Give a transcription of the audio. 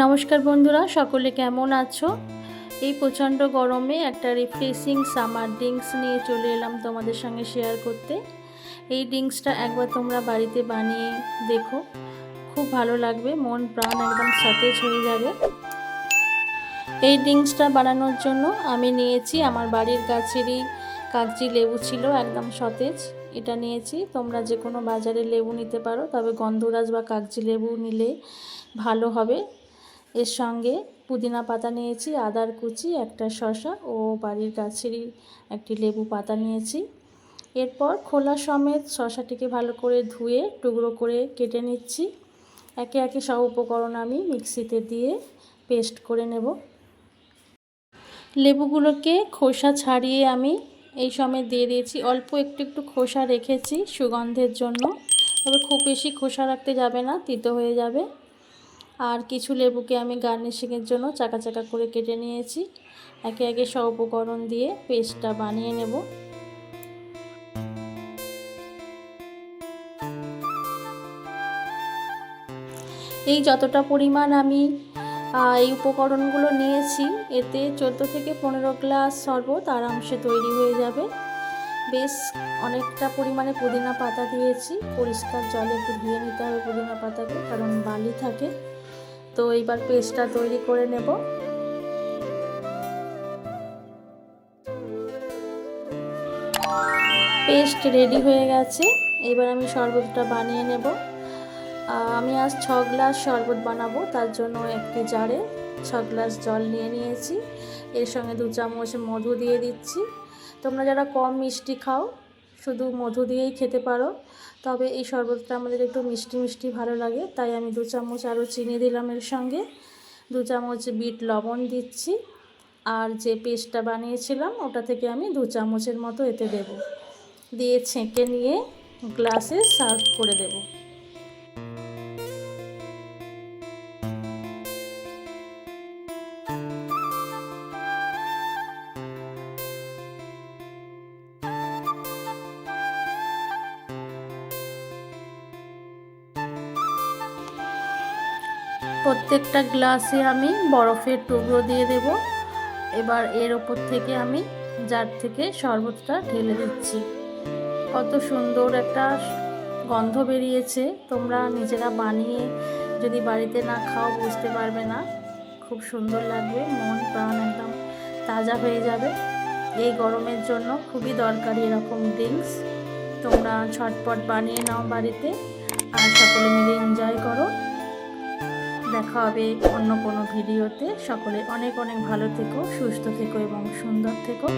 নমস্কার বন্ধুরা, সকলে কেমন আছো? এই প্রচণ্ড গরমে একটা রিফ্রেশিং সামার ড্রিঙ্কস নিয়ে চলে এলাম তোমাদের সঙ্গে শেয়ার করতে। এই ড্রিঙ্কসটা একবার তোমরা বাড়িতে বানিয়ে দেখো, খুব ভালো লাগবে, মন প্রাণ একদম সতেজ হয়ে যাবে। এই ড্রিঙ্কসটা বানানোর জন্য আমি নিয়েছি আমার বাড়ির গাছেরই কাগজি লেবু, ছিল একদম সতেজ। এটা নিয়েছি, তোমরা যে কোনো বাজারে লেবু নিতে পারো, তবে গন্ধরাজ বা কাগজি লেবু নিলে ভালো হবে। এর সঙ্গে পুদিনা পাতা নিয়েছি, আদার কুচি, একটা শসা ও বাড়ির গাছেরই একটি লেবু পাতা নিয়েছি। এরপর খোলা সমেত শসাটিকে ভালো করে ধুয়ে টুকরো করে কেটে নিচ্ছি। একে একে সব উপকরণ আমি মিক্সিতে দিয়ে পেস্ট করে নেব। লেবুগুলোকে খোসা ছাড়িয়ে আমি এই সময় দিয়ে দিয়েছি। অল্প একটু একটু খোসা রেখেছি সুগন্ধের জন্য, তবে খুব বেশি খোসা রাখতে যাবে না, তিতো হয়ে যাবে। আর কিছু লেবুকে আমি গার্নিশিংয়ের জন্য চাকা চাকা করে কেটে নিয়েছি। একে একে সব উপকরণ দিয়ে পেস্টটা বানিয়ে নেব। এই যতটা পরিমাণ আমি এই উপকরণগুলো নিয়েছি, এতে 14 থেকে 15 গ্লাস শরবত আরামসে তৈরি হয়ে যাবে। বেশ অনেকটা পরিমাণে পুদিনা পাতা দিয়েছি, পরিষ্কার জলে একটু ধুয়ে নিতে হবে পুদিনা পাতাকে, কারণ বালি থাকে। তো এইবার পেস্টটা তৈরি করে নেব। পেস্ট রেডি হয়ে গেছে, এবার আমি শরবতটা বানিয়ে নেব। আমি আজ 6 গ্লাস শরবত বানাবো, তার জন্য একটি জারে 6 গ্লাস জল নিয়ে নিয়েছি। এর সঙ্গে 2 চামচ মধু দিয়ে দিচ্ছি। তোমরা যারা কম মিষ্টি খাও শুধু মধু দিয়েই খেতে পারো, তবে এই শরবতটা আমাদের একটু মিষ্টি মিষ্টি ভালো লাগে, তাই আমি 2 চামচ আরও চিনি দিলাম। এর সঙ্গে 2 চামচ বিট লবণ দিচ্ছি। আর যে পেস্টটা বানিয়েছিলাম ওটা থেকে আমি 2 চামচের মতো এতে দেব, দিয়ে ছেঁকে নিয়ে গ্লাসে সার্ভ করে দেব। প্রত্যেকটা গ্লাসে আমি বরফের টুকরো দিয়ে দেব। এবার এর ওপর থেকে আমি জার থেকে শরবতটা ঢেলে দিচ্ছি। কত সুন্দর একটা গন্ধ বেরিয়েছে, তোমরা নিজেরা বানিয়ে যদি বাড়িতে না খাও বুঝতে পারবে না, খুব সুন্দর লাগবে, মন প্রাণ একদম তাজা হয়ে যাবে। এই গরমের জন্য খুবই দরকারি এরকম ড্রিঙ্কস। তোমরা ঝটপট বানিয়ে নাও বাড়িতে, আর সকলে মিলে এনজয় করো। দেখা হবে অন্য কোনো ভিডিওতে। সকলে অনেক অনেক ভালো থেকো, সুস্থ থেকো এবং সুন্দর থেকো।